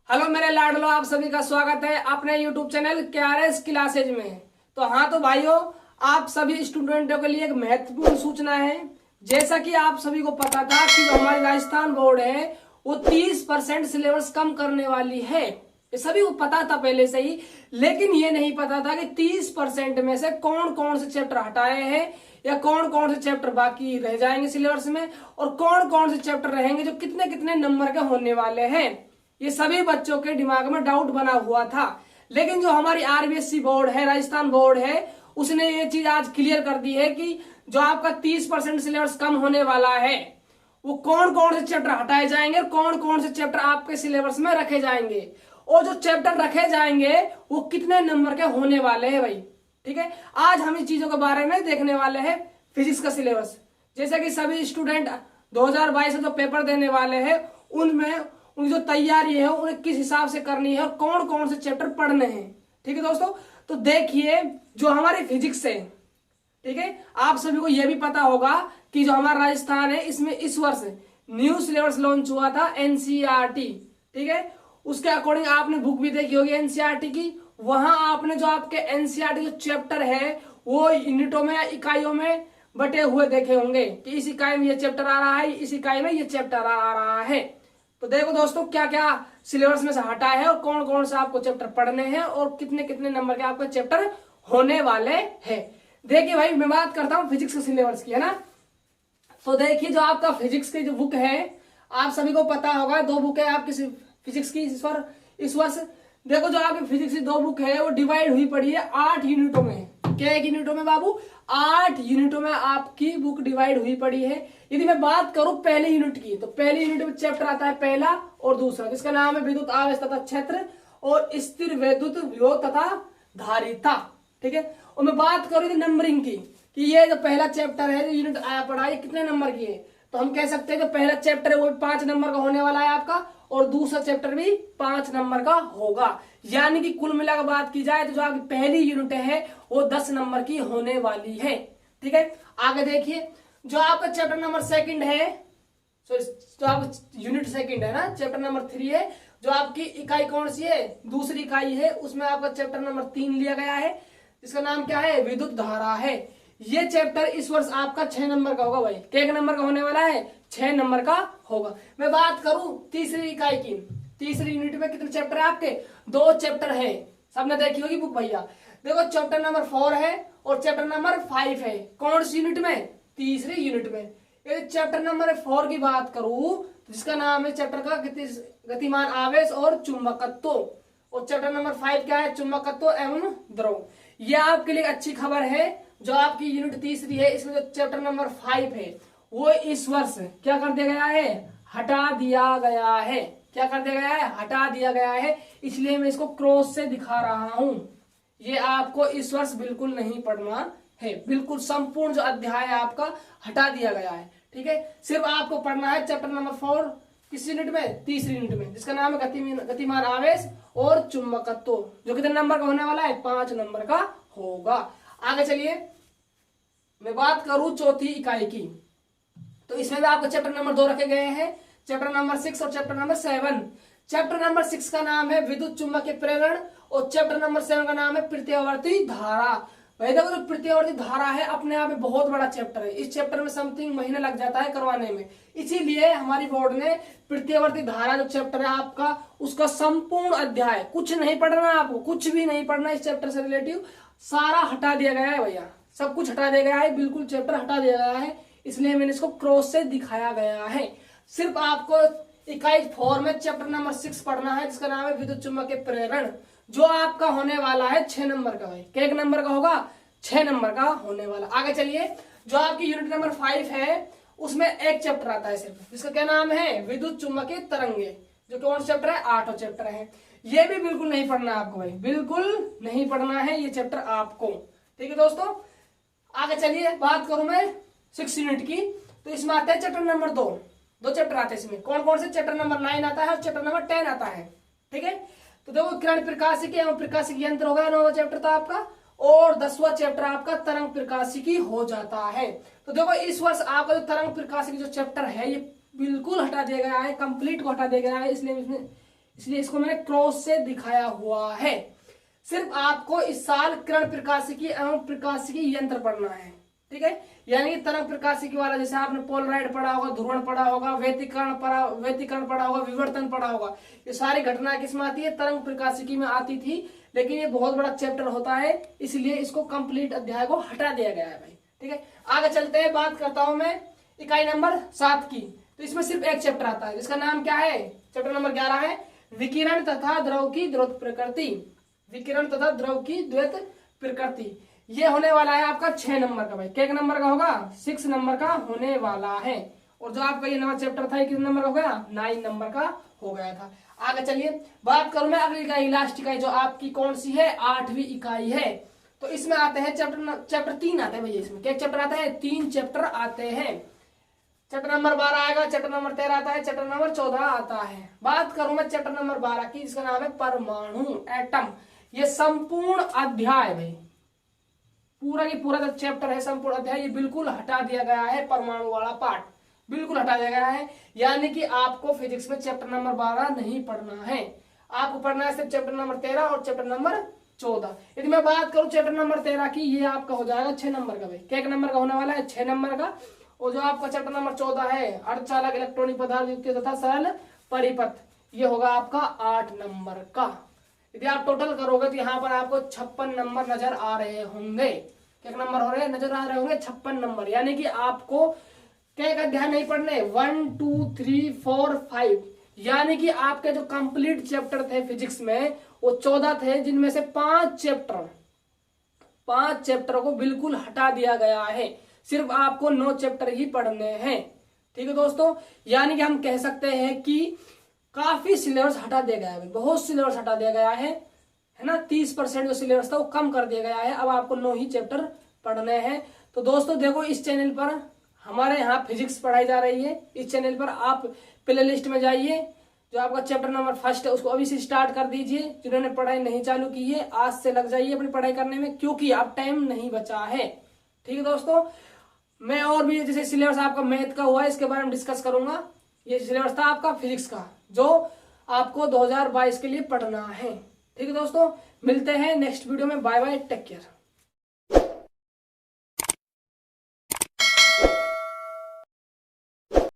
Hello मेरे लाडलो, आप सभी का स्वागत है अपने YouTube चैनल KRS क्लासेज में। तो हाँ तो भाइयों, आप सभी स्टूडेंटों के लिए एक महत्वपूर्ण सूचना है। जैसा कि आप सभी को पता था कि जो हमारी राजस्थान बोर्ड है वो 30% सिलेबस कम करने वाली है। ये सभी को पता था पहले से ही, लेकिन ये नहीं पता था कि 30% में से कौन कौन से चैप्टर हटाए हैं या कौन कौन से चैप्टर बाकी रह जाएंगे सिलेबस में, और कौन कौन से चैप्टर रहेंगे जो कितने कितने नंबर के होने वाले हैं। ये सभी बच्चों के दिमाग में डाउट बना हुआ था। लेकिन जो हमारी RBSC बोर्ड है, राजस्थान बोर्ड है, उसने ये चीज आज क्लियर कर दी है कि जो आपका 30% सिलेबस कम होने वाला है वो कौन कौन से चैप्टर हटाए जाएंगे और कौन कौन से चैप्टर आपके सिलेबस में रखे जाएंगे, और जो चैप्टर रखे जाएंगे वो कितने नंबर के होने वाले हैं भाई। ठीक है, आज हम इस चीजों के बारे में देखने वाले हैं। फिजिक्स का सिलेबस, जैसे कि सभी स्टूडेंट 2022 में जो पेपर देने वाले हैं उनमें उनकी जो तैयारी है उन्हें किस हिसाब से करनी है और कौन कौन से चैप्टर पढ़ने हैं। ठीक है दोस्तों, तो देखिए जो हमारी फिजिक्स है, ठीक है, आप सभी को यह भी पता होगा कि जो हमारा राजस्थान है इसमें इस वर्ष न्यू सिलेबस लॉन्च हुआ था NCERT। ठीक है, उसके अकॉर्डिंग आपने बुक भी देखी होगी NCERT की। वहां आपने जो आपके NCERT जो चैप्टर है वो यूनिटों में या इकाइयों में बटे हुए देखे होंगे कि इस इकाई में ये चैप्टर आ रहा है, इस इकाई में ये चैप्टर आ रहा है। तो देखो दोस्तों क्या क्या सिलेबस में से हटा है और कौन कौन से आपको चैप्टर पढ़ने हैं और कितने कितने नंबर के आपके चैप्टर होने वाले हैं। देखिए भाई, मैं बात करता हूँ फिजिक्स के सिलेबस की, है ना। तो देखिए जो आपका फिजिक्स की जो बुक है, आप सभी को पता होगा, दो बुक है आपकी फिजिक्स की इस वर्ष। देखो जो आपकी फिजिक्स की दो बुक है वो डिवाइड हुई पड़ी है 8 यूनिटों में। क्या यूनिटों में बाबू? 8 यूनिटों में आपकी बुक डिवाइड हुई पड़ी है। यदि मैं बात करूं पहले यूनिट की, तो पहले यूनिट में चैप्टर आता है पहला और दूसरा, जिसका नाम है विद्युत आवेश तथा क्षेत्र और स्थिर वैद्युत विभव तथा धारिता। ठीक है, और मैं बात करूं नंबरिंग की कि ये जो पहला चैप्टर है जो यूनिट आया पड़ा है कितने नंबर की है, तो हम कह सकते हैं कि पहला चैप्टर है वो 5 नंबर का होने वाला है आपका, और दूसरा चैप्टर भी 5 नंबर का होगा। यानी कि कुल मिलाकर बात की जाए तो जो आपकी पहली यूनिट है वो 10 नंबर की होने वाली है। ठीक है, आगे देखिए जो आपका चैप्टर नंबर सेकंड है, जो आपका यूनिट सेकंड है ना, चैप्टर नंबर 3 है, जो आपकी इकाई कौन सी है, दूसरी इकाई है, उसमें आपका चैप्टर नंबर 3 लिया गया है, जिसका नाम क्या है, विद्युत धारा है। ये चैप्टर इस वर्ष आपका 6 नंबर का होगा भाई। कितने नंबर का होने वाला है? 6 नंबर का होगा। मैं बात करूं तीसरी इकाई की, तीसरी यूनिट में कितने चैप्टर है आपके? 2 चैप्टर है, सबने देखी होगी बुक भैया। देखो चैप्टर नंबर 4 है और चैप्टर नंबर 5 है। कौन सी यूनिट में? तीसरी यूनिट में। यदि चैप्टर नंबर 4 की बात करूं तो जिसका नाम है चैप्टर का गतिमान आवेश और चुंबकत्व, और चैप्टर नंबर 5 क्या है? चुंबकत्व एवं द्रव। यह आपके लिए अच्छी खबर है। जो आपकी यूनिट तीसरी है इसमें जो चैप्टर नंबर 5 है वो इस वर्ष क्या कर दिया गया है? हटा दिया गया है। क्या कर दिया गया है? हटा दिया गया है। इसलिए मैं इसको क्रॉस से दिखा रहा हूं। ये आपको इस वर्ष बिल्कुल नहीं पढ़ना है, बिल्कुल संपूर्ण जो अध्याय है आपका हटा दिया गया है। ठीक है, सिर्फ आपको पढ़ना है चैप्टर नंबर 4 किस यूनिट में? तीसरी यूनिट में, जिसका नाम है गतिमान आवेश और चुंबकत्व, जो कितने नंबर का होने वाला है? 5 नंबर का होगा। आगे चलिए, मैं बात करूं चौथी इकाई की, तो इसमें भी आपको चैप्टर नंबर 2 रखे गए हैं, चैप्टर नंबर 6 और चैप्टर नंबर 7। चैप्टर नंबर 6 का नाम है विद्युत चुंबकीय प्रेरण और चैप्टर नंबर 7 का नाम है प्रत्यावर्ती धारा। भाई देखो जो प्रत्यावर्ती धारा है अपने आप में बहुत बड़ा चैप्टर है। इस चैप्टर में समथिंग महीना लग जाता है करवाने में, इसीलिए हमारी बोर्ड ने प्रत्यावर्ती धारा जो चैप्टर है आपका उसका संपूर्ण अध्याय, कुछ नहीं पढ़ना आपको, कुछ भी नहीं पढ़ना इस चैप्टर से रिलेटिव, सारा हटा दिया गया है भैया, सब कुछ हटा दिया गया है, बिल्कुल चैप्टर हटा दिया गया है। इसलिए मैंने इसको क्रॉस से दिखाया गया है। सिर्फ आपको इकाई 4 में चैप्टर नंबर 6 पढ़ना है, जिसका नाम है विद्युत चुंबकीय प्रेरण, जो आपका होने वाला है 6 नंबर का भाई। क्या नंबर का होगा? 6 नंबर का होने वाला। आगे चलिए, जो आपकी यूनिट नंबर 5 है उसमें एक चैप्टर आता है सिर्फ, जिसका क्या नाम है? विद्युत चुंबकीय तरंगे, जो कौन सा चैप्टर है? 8वां चैप्टर है। ये भी बिल्कुल नहीं पढ़ना आपको भाई, बिल्कुल नहीं पढ़ना है ये चैप्टर आपको। ठीक है दोस्तों, आगे चलिए, बात करूं मैं 6 यूनिट की, तो इसमें आता है चैप्टर नंबर 2 चैप्टर आते हैं इसमें। कौन कौन से? चैप्टर नंबर 9 आता है और चैप्टर नंबर 10 आता है। ठीक है, तो देखो किरण प्रकाशिकी एवं प्रकाशिकी यंत्र हो गया 9वां चैप्टर था आपका, और 10वां चैप्टर आपका तरंग प्रकाशिकी हो जाता है। तो देखो इस वर्ष आपका जो तरंग प्रकाशिकी जो चैप्टर है ये बिल्कुल हटा दिया गया है, कंप्लीट को हटा दिया गया है। इसलिए इसमें इसलिए इसको मैंने क्रॉस से दिखाया हुआ है। सिर्फ आपको इस साल किरण प्रकाशिकी एवं प्रकाशिकी यंत्र पढ़ना है, ठीक है। यानी कि तरंग प्रकाशिकी वाला, जैसे आपने पोलराइड पढ़ा होगा, ध्रुवण पढ़ा होगा, व्यतिकरण पढ़ा होगा, विवर्तन पढ़ा होगा, ये सारी घटनाएं किसमें आती है? तरंग प्रकाशिकी में आती थी। लेकिन ये बहुत बड़ा चैप्टर होता है, इसलिए इसको कंप्लीट अध्याय को हटा दिया गया है भाई, ठीक है। आगे चलते हैं, बात करता हूं मैं इकाई नंबर 7 की। तो इसमें सिर्फ एक चैप्टर आता है जिसका नाम क्या है? चैप्टर नंबर 11 है, विकिरण तथा द्रव की द्वैत प्रकृति। विकिरण तथा द्रव की द्वैत प्रकृति, ये होने वाला है आपका 6 नंबर का भाई। क्या नंबर का होगा? 6 नंबर का होने वाला है। और जो आपका ये नवा चैप्टर था, कितने नंबर का हो गया? 9 नंबर का हो गया था। आगे चलिए, बात करूं मैं अगली इकाई, लास्ट इकाई, जो आपकी कौन सी है? 8वीं इकाई है। तो इसमें आते हैं चैप्टर 3 आता है भैया। इसमें क्या चैप्टर आता है? 3 चैप्टर आते हैं। चैप्टर नंबर 12 आएगा, चैप्टर नंबर 13 आता है, चैप्टर नंबर 14 आता है। बात करूं मैं चैप्टर नंबर 12 की, जिसका नाम है परमाणु, एटम। ये संपूर्ण अध्याय भाई, पूरा की पूरा जो चैप्टर है, संपूर्ण अध्याय, ये बिल्कुल हटा दिया गया है। परमाणु वाला पार्ट बिल्कुल हटा दिया गया है। यानी कि आपको फिजिक्स में चैप्टर नंबर 12 नहीं पढ़ना है, आपको पढ़ना है सिर्फ चैप्टर नंबर 13 और चैप्टर नंबर 14। यदि मैं बात करूं चैप्टर नंबर 13 की, ये आपका हो जाएगा 6 नंबर का भाई। क्या नंबर का होने वाला है? 6 नंबर का। और जो आपका चैप्टर नंबर 14 है, अर्धचालक, इलेक्ट्रॉनिक पदार्थ, युक्ति तथा सरल परिपथ, ये होगा आपका 8 नंबर का। यदि आप टोटल करोगे तो यहाँ पर आपको 56 नंबर नजर आ रहे होंगे। क्या नंबर हो रहे नजर आ रहे होंगे? 56 नंबर। यानी कि आपको क्या का ध्यान नहीं पढ़ने, 1 2 3 4 5, यानी कि आपके जो कंप्लीट चैप्टर थे फिजिक्स में वो 14 थे, जिनमें से 5 चैप्टर को बिल्कुल हटा दिया गया है। सिर्फ आपको 9 चैप्टर ही पढ़ने हैं, ठीक है दोस्तों। यानी कि हम कह सकते हैं कि काफी सिलेबस हटा दिया गया है, बहुत सिलेबस हटा दिया गया है ना। 30% जो सिलेबस था वो कम कर दिया गया है। अब आपको 9 ही चैप्टर पढ़ने हैं। तो दोस्तों देखो, इस चैनल पर हमारे यहाँ फिजिक्स पढ़ाई जा रही है। इस चैनल पर आप प्ले लिस्ट में जाइए, जो आपका चैप्टर नंबर 1 है उसको अभी से स्टार्ट कर दीजिए। जिन्होंने पढ़ाई नहीं चालू की है, आज से लग जाइए अपनी पढ़ाई करने में, क्योंकि अब टाइम नहीं बचा है, ठीक है दोस्तों। मैं और भी जैसे सिलेबस आपका मैथ का हुआ है, इसके बारे में डिस्कस करूंगा। ये सिलेबस था आपका फिजिक्स का, जो आपको 2022 के लिए पढ़ना है, ठीक है दोस्तों। मिलते हैं नेक्स्ट वीडियो में। Bye bye, take care.